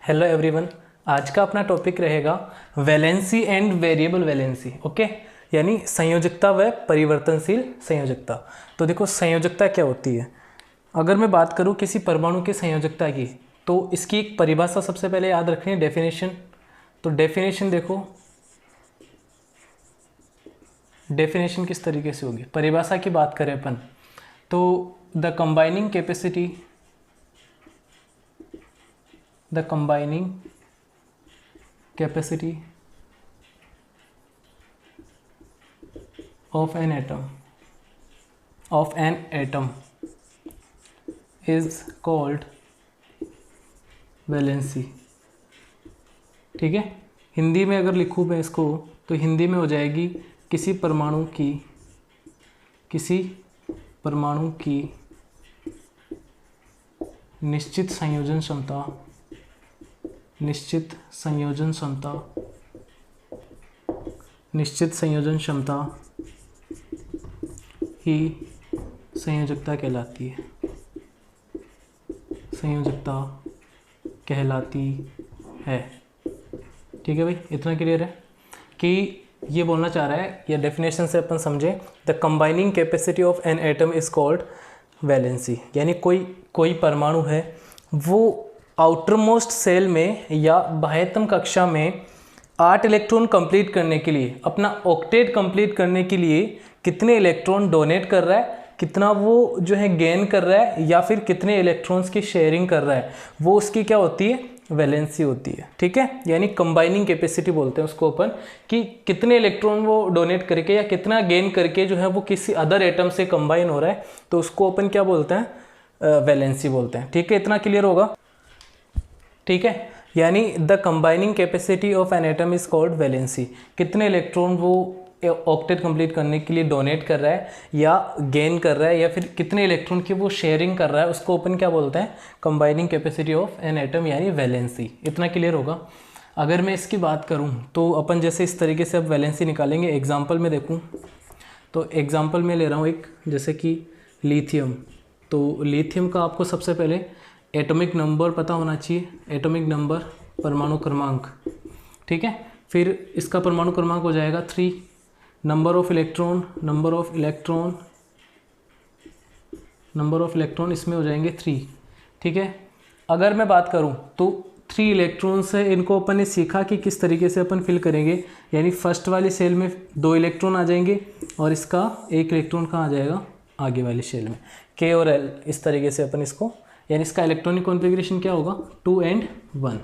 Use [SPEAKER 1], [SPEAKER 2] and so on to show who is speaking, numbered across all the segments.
[SPEAKER 1] Hello everyone. आज का अपना टॉपिक रहेगा valency and variable valency. Okay, यानी संयोजकता व परिवर्तनशील संयोजकता। तो देखो, संयोजकता क्या होती है। अगर मैं बात करूं किसी परमाणु की संयोजकता की, तो इसकी एक परिभाषा सबसे पहले याद रखनी है, डेफिनेशन। तो डेफिनेशन देखो, डेफिनेशन किस तरीके से होगी। परिभाषा की बात करें अपन तो the combining capacity of an atom is called valency. ठीक है, हिंदी में अगर लिखूँ मैं इसको तो हिंदी में हो जाएगी किसी परमाणु की निश्चित संयोजन क्षमता ही संयोजकता कहलाती है। ठीक है भाई, इतना क्लियर है कि ये बोलना चाह रहा है, या डेफिनेशन से अपन समझें, the combining capacity of an atom is called valency. यानी कोई परमाणु है, वो आउटर मोस्ट सेल में या बाह्यतम कक्षा में 8 इलेक्ट्रॉन कंप्लीट करने के लिए, अपना ऑक्टेट कंप्लीट करने के लिए कितने इलेक्ट्रॉन डोनेट कर रहा है, कितना वो जो है गेन कर रहा है, या फिर कितने इलेक्ट्रॉन्स की शेयरिंग कर रहा है, वो उसकी क्या होती है, वैलेंसी होती है। ठीक है, यानी कंबाइनिंग कैपेसिटी बोलते हैं उसको अपन, कि कितने इलेक्ट्रॉन वो डोनेट करके या कितना गेन करके जो है वो किसी अदर एटम से कंबाइन हो रहा है, तो उसको अपन क्या बोलते हैं, वैलेंसी बोलते हैं। ठीक है, इतना क्लियर होगा। ठीक है, यानी the combining capacity of an atom is called valency. कितने इलेक्ट्रॉन वो ऑक्टेट कंप्लीट करने के लिए डोनेट कर रहा है या गेन कर रहा है, या फिर कितने इलेक्ट्रॉन की वो शेयरिंग कर रहा है, उसको अपन क्या बोलते हैं, combining capacity of an atom, यानी वैलेंसी। इतना क्लियर होगा। अगर मैं इसकी बात करूं तो अपन जैसे इस तरीके से अब वैलेंसी निकालेंगे। एग्जांपल में देखूं तो एग्जांपल में ले रहा हूं एक, जैसे कि लिथियम। तो लिथियम का आपको सबसे पहले एटॉमिक नंबर पता होना चाहिए, एटॉमिक नंबर, परमाणु क्रमांक। ठीक है, फिर इसका परमाणु क्रमांक हो जाएगा 3, नंबर ऑफ इलेक्ट्रॉन इसमें हो जाएंगे 3। ठीक है, अगर मैं बात करूं तो 3 इलेक्ट्रॉन्स है, इनको अपन ने सीखा कि किस तरीके से अपन फिल करेंगे। यानी फर्स्ट वाली सेल में 2 इलेक्ट्रॉन आ जाएंगे और इसका 1 इलेक्ट्रॉन कहाँ आ जाएगा, आगे वाली सेल में, K और L। इस तरीके से अपन इसको, यानी इसका इलेक्ट्रॉनिक कॉन्फ़िगरेशन क्या होगा, 2 and 1।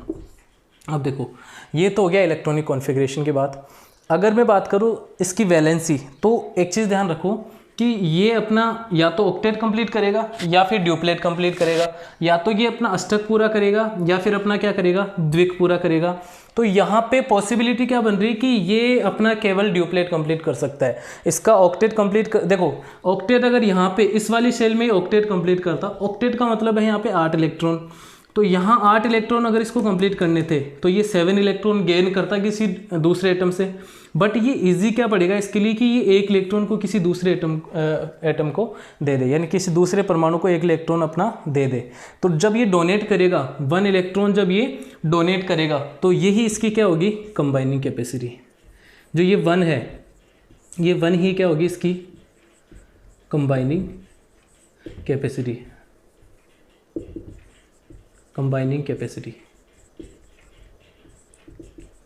[SPEAKER 1] अब देखो, ये तो हो गया इलेक्ट्रॉनिक कॉन्फ़िगरेशन की बात। अगर मैं बात करूँ इसकी वैलेंसी, तो एक चीज़ ध्यान रखो कि ये अपना या तो ऑक्टेट कंप्लीट करेगा या फिर ड्यूप्लेट कंप्लीट करेगा, या तो ये अपना अष्टक पूरा करेगा या फिर अपना क्या करेगा, द्विक पूरा करेगा। तो यहाँ पे पॉसिबिलिटी क्या बन रही है कि ये अपना केवल ड्यूप्लेट कंप्लीट कर सकता है। इसका ऑक्टेट कंप्लीट देखो, ऑक्टेट अगर यहाँ पे इस वाली सेल में ऑक्टेट कंप्लीट करता, ऑक्टेट का मतलब है यहाँ पे 8 इलेक्ट्रॉन, तो यहाँ 8 इलेक्ट्रॉन अगर इसको कंप्लीट करने थे तो ये 7 इलेक्ट्रॉन गेन करता किसी दूसरे एटम से। बट ये इजी क्या पड़ेगा इसके लिए कि ये 1 इलेक्ट्रॉन को किसी दूसरे एटम को दे दे, यानी किसी दूसरे परमाणु को 1 इलेक्ट्रॉन अपना दे दे। तो जब ये डोनेट करेगा 1 इलेक्ट्रॉन, जब ये डोनेट करेगा तो यही इसकी क्या होगी, कंबाइनिंग कैपेसिटी। जो ये 1 है, ये 1 ही क्या होगी इसकी कंबाइनिंग कैपेसिटी।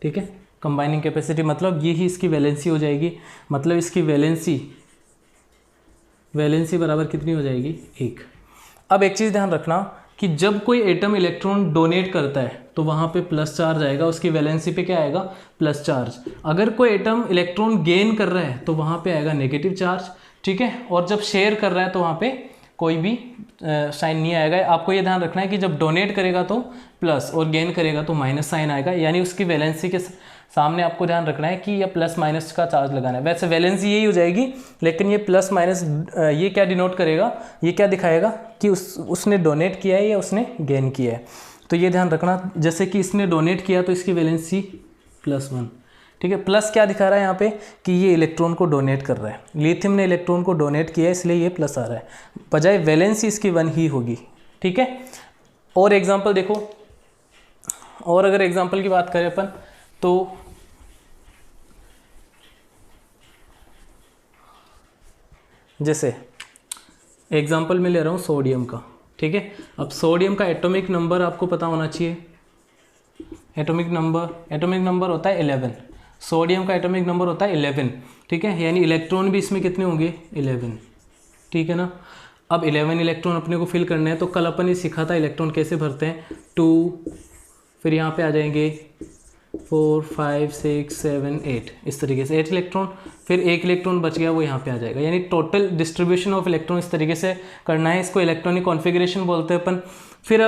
[SPEAKER 1] ठीक है, कंबाइनिंग कैपेसिटी मतलब ये ही इसकी वैलेंसी हो जाएगी। मतलब इसकी वैलेंसी बराबर कितनी हो जाएगी, 1। अब एक चीज़ ध्यान रखना कि जब कोई एटम इलेक्ट्रॉन डोनेट करता है तो वहाँ पे प्लस चार्ज आएगा, उसकी वैलेंसी पे क्या आएगा, प्लस चार्ज। अगर कोई एटम इलेक्ट्रॉन गेन कर रहा है तो वहाँ पे आएगा नेगेटिव चार्ज। ठीक है, और जब शेयर कर रहा है तो वहाँ पे कोई भी साइन नहीं आएगा। आपको ये ध्यान रखना है कि जब डोनेट करेगा तो प्लस और गेन करेगा तो माइनस साइन आएगा, यानी उसकी वैलेंसी के सामने आपको ध्यान रखना है कि ये प्लस माइनस का चार्ज लगाना है। वैसे वैलेंसी यही हो जाएगी, लेकिन ये प्लस माइनस ये क्या डिनोट करेगा, ये क्या दिखाएगा कि उसने डोनेट किया है या उसने गेन किया है। तो ये ध्यान रखना, जैसे कि इसने डोनेट किया तो इसकी वैलेंसी +1। ठीक है, प्लस क्या दिखा रहा है यहाँ पे कि ये इलेक्ट्रॉन को डोनेट कर रहा है, लिथियम ने इलेक्ट्रॉन को डोनेट किया है इसलिए ये प्लस आ रहा है, बजाय वैलेंसी इसकी 1 ही होगी। ठीक है, और एग्जांपल देखो, और अगर एग्जाम्पल की बात करें अपन तो जैसे एग्जाम्पल में ले रहा हूँ सोडियम का, ठीक है। अब सोडियम का एटॉमिक नंबर आपको पता होना चाहिए। एटॉमिक नंबर होता है 11। सोडियम का एटॉमिक नंबर होता है 11, ठीक है। यानी इलेक्ट्रॉन भी इसमें कितने होंगे 11, ठीक है ना। अब 11 इलेक्ट्रॉन अपने को फिल करना है, तो कल अपन ने सीखा था इलेक्ट्रॉन कैसे भरते हैं। 2, फिर यहाँ पे आ जाएंगे 4 5 6 7 8, इस तरीके से 8 इलेक्ट्रॉन, फिर 1 इलेक्ट्रॉन बच गया वो यहाँ पे आ जाएगा। यानी टोटल डिस्ट्रीब्यूशन ऑफ इलेक्ट्रॉन इस तरीके से करना है। इसको इलेक्ट्रॉनिक कॉन्फ़िगरेशन बोलते हैं अपन। फिर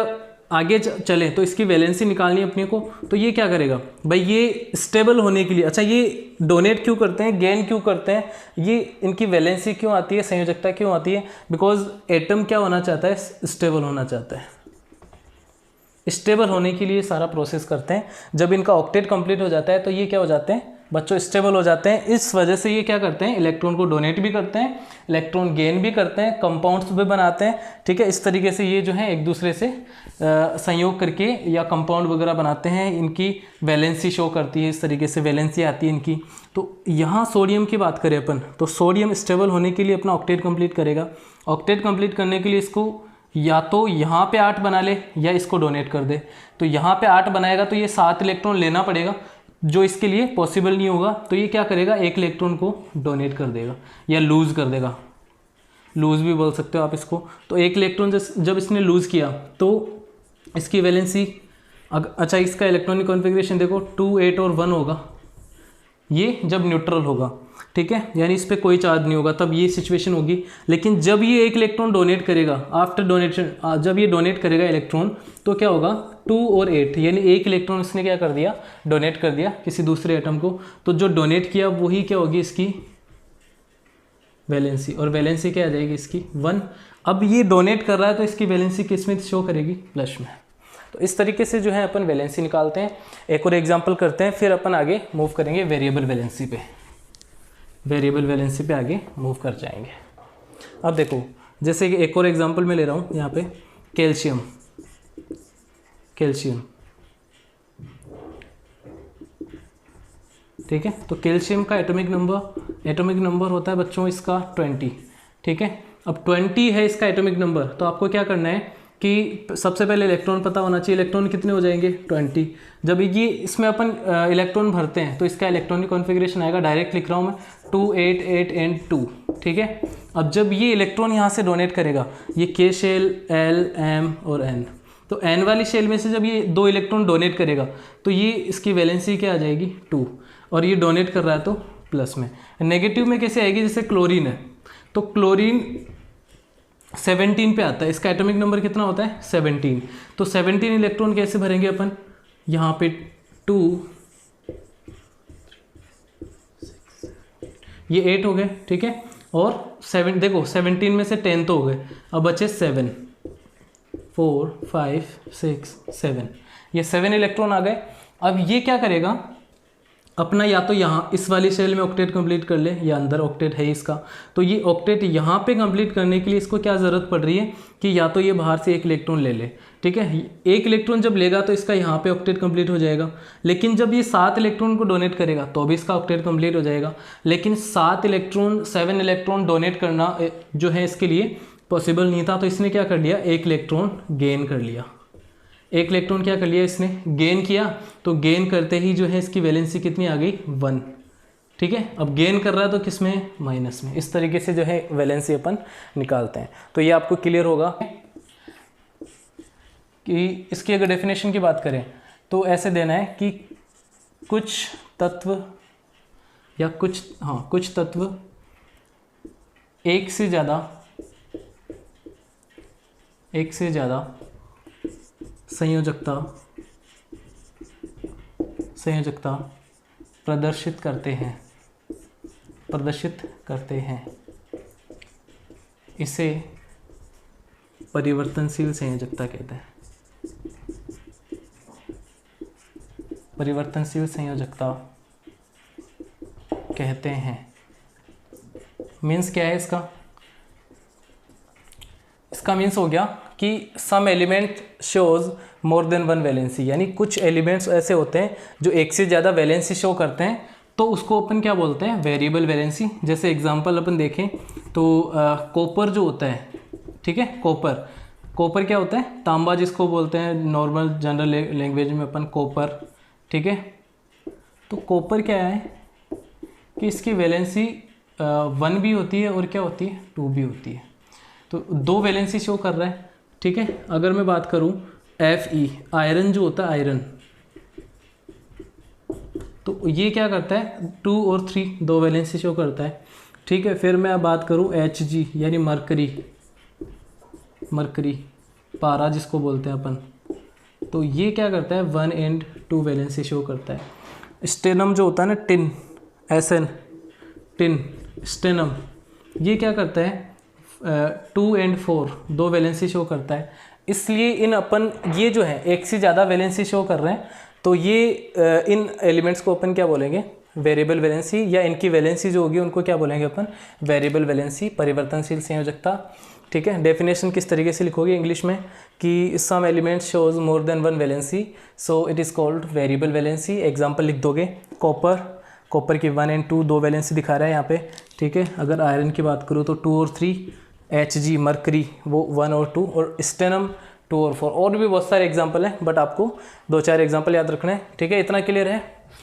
[SPEAKER 1] आगे चलें तो इसकी वैलेंसी निकालनी है अपने को। तो ये क्या करेगा भाई, ये स्टेबल होने के लिए, अच्छा ये डोनेट क्यों करते हैं, गेन क्यों करते हैं, ये इनकी वैलेंसी क्यों आती है, संयोजकता क्यों आती है, बिकॉज एटम क्या होना चाहता है, स्टेबल होना चाहता है। स्टेबल होने के लिए सारा प्रोसेस करते हैं। जब इनका ऑक्टेट कंप्लीट हो जाता है तो ये क्या हो जाते हैं बच्चों, स्टेबल हो जाते हैं। इस वजह से ये क्या करते हैं, इलेक्ट्रॉन को डोनेट भी करते हैं, इलेक्ट्रॉन गेन भी करते हैं, कंपाउंड्स भी बनाते हैं, ठीक है। इस तरीके से ये जो है एक दूसरे से संयोग करके या कंपाउंड वगैरह बनाते हैं। इनकी वैलेंसी शो करती है, इस तरीके से वैलेंसी आती है इनकी। तो यहाँ सोडियम की बात करें अपन, तो सोडियम स्टेबल होने के लिए अपना ऑक्टेट कंप्लीट करेगा। ऑक्टेट कंप्लीट करने के लिए इसको या तो यहाँ पे 8 बना ले या इसको डोनेट कर दे। तो यहाँ पे 8 बनाएगा तो ये 7 इलेक्ट्रॉन लेना पड़ेगा, जो इसके लिए पॉसिबल नहीं होगा। तो ये क्या करेगा, 1 इलेक्ट्रॉन को डोनेट कर देगा या लूज़ कर देगा, लूज़ भी बोल सकते हो आप इसको। तो 1 इलेक्ट्रॉन जब इसने लूज़ किया तो इसकी वैलेंसी, अच्छा इसका इलेक्ट्रॉनिक कॉन्फ़िगरेशन देखो 2 8 और 1 होगा, ये जब न्यूट्रल होगा, ठीक है। यानी इस पर कोई चार्ज नहीं होगा, तब ये सिचुएशन होगी। लेकिन जब ये 1 इलेक्ट्रॉन डोनेट करेगा, आफ्टर डोनेशन, जब ये डोनेट करेगा इलेक्ट्रॉन, तो क्या होगा 2 और 8, यानी 1 इलेक्ट्रॉन इसने क्या कर दिया, डोनेट कर दिया किसी दूसरे एटम को। तो जो डोनेट किया वही क्या होगी इसकी वैलेंसी, और वैलेंसी क्या आ जाएगी इसकी 1। अब ये डोनेट कर रहा है तो इसकी वैलेंसी किस में शो करेगी, प्लस में। तो इस तरीके से जो है अपन वैलेंसी निकालते हैं। एक और एग्जांपल करते हैं, फिर अपन आगे मूव करेंगे वेरिएबल वैलेंसी पे। वेरिएबल वैलेंसी पे आगे मूव कर जाएंगे। अब देखो, जैसे कि एक और एग्जांपल मैं ले रहा हूँ यहाँ पे, कैल्शियम। ठीक है, तो कैल्शियम का एटॉमिक नंबर होता है बच्चों इसका 20, ठीक है। अब 20 है इसका एटॉमिक नंबर, तो आपको क्या करना है कि सबसे पहले इलेक्ट्रॉन पता होना चाहिए। इलेक्ट्रॉन कितने हो जाएंगे 20। जब ये इसमें अपन इलेक्ट्रॉन भरते हैं तो इसका इलेक्ट्रॉनिक कॉन्फ़िगरेशन आएगा, डायरेक्ट लिख रहा हूँ मैं 2 8 8 एंड 2, ठीक है। अब जब ये इलेक्ट्रॉन यहाँ से डोनेट करेगा, ये के शेल L M और N, तो N वाली शेल में से जब ये 2 इलेक्ट्रॉन डोनेट करेगा तो ये इसकी वैलेंसी क्या आ जाएगी 2, और ये डोनेट कर रहा है तो प्लस में। नेगेटिव में कैसे आएगी, जैसे क्लोरीन है तो क्लोरीन 17 पे आता है, इसका एटॉमिक नंबर कितना होता है 17। तो 17 इलेक्ट्रॉन कैसे भरेंगे अपन, यहाँ पे 2, ये 8 हो गए, ठीक है। और 7, देखो 17 में से 10 तो हो गए, अब बचे 7, 4 5 6 7, ये 7 इलेक्ट्रॉन आ गए। अब ये क्या करेगा अपना, या तो यहाँ इस वाली सेल में ऑक्टेट कंप्लीट कर ले, या अंदर ऑक्टेट है इसका, तो ये ऑक्टेट यहाँ पे कंप्लीट करने के लिए इसको क्या ज़रूरत पड़ रही है कि या तो ये बाहर से 1 इलेक्ट्रॉन ले ले, ठीक है। 1 इलेक्ट्रॉन जब लेगा तो इसका यहाँ पे ऑक्टेट कंप्लीट हो जाएगा। लेकिन जब ये 7 इलेक्ट्रॉन को डोनेट करेगा तो भी इसका ऑक्टेट कंप्लीट हो जाएगा। लेकिन 7 इलेक्ट्रॉन डोनेट करना जो है इसके लिए पॉसिबल नहीं था, तो इसने क्या कर लिया, 1 इलेक्ट्रॉन गेन कर लिया। 1 इलेक्ट्रॉन क्या कर लिया इसने, गेन किया। तो गेन करते ही जो है इसकी वैलेंसी कितनी आ गई 1, ठीक है। अब गेन कर रहा है तो किस में, माइनस में। इस तरीके से जो है वैलेंसी अपन निकालते हैं। तो ये आपको क्लियर होगा कि इसकी अगर डेफिनेशन की बात करें तो ऐसे देना है कि कुछ तत्व एक से ज़्यादा संयोजकता प्रदर्शित करते हैं, इसे परिवर्तनशील संयोजकता कहते हैं। परिवर्तनशील संयोजकता कहते हैं। मीन्स क्या है इसका मीन्स हो गया कि some element shows more than one valency, यानी कुछ एलिमेंट्स ऐसे होते हैं जो एक से ज़्यादा वैलेंसी शो करते हैं, तो उसको अपन क्या बोलते हैं, वेरिएबल वैलेंसी। जैसे एग्जांपल अपन देखें तो कॉपर जो होता है, ठीक है, कॉपर क्या होता है, तांबा जिसको बोलते हैं नॉर्मल जनरल लैंग्वेज में अपन कॉपर, ठीक है। तो कॉपर क्या है कि इसकी वैलेंसी 1 भी होती है और क्या होती है, 2 भी होती है, तो 2 वैलेंसी शो कर रहा है, ठीक है। अगर मैं बात करूं Fe, आयरन जो होता है, आयरन, तो ये क्या करता है, 2 और 3 2 वैलेंसी शो करता है, ठीक है। फिर मैं बात करूं Hg यानी मरकरी, पारा जिसको बोलते हैं अपन, तो ये क्या करता है, 1 एंड 2 वैलेंसी शो करता है। स्टेनम जो होता है ना, टिन, टिन, स्टेनम, ये क्या करता है, 2 एंड 4 2 वैलेंसी शो करता है। इसलिए ये जो है एक से ज़्यादा वैलेंसी शो कर रहे हैं, तो ये इन एलिमेंट्स को अपन क्या बोलेंगे, वेरिएबल वैलेंसी, या इनकी वैलेंसी जो होगी उनको क्या बोलेंगे अपन, वेरिएबल वैलेंसी, परिवर्तनशील संयोजकता, ठीक है। डेफिनेशन किस तरीके से लिखोगे इंग्लिश में कि some element shows more than one valency, so it is called variable valency. Example लिख दोगे, कॉपर की 1 एंड 2 2 वैलेंसी दिखा रहा है यहाँ पे, ठीक है। अगर आयरन की बात करूँ तो 2 और 3, Hg मरकरी वो 1 और 2, और स्टेनम 2 और 4, और भी बहुत सारे एग्जांपल हैं, बट आपको 2-4 एग्जांपल याद रखना है, ठीक है। इतना क्लियर है।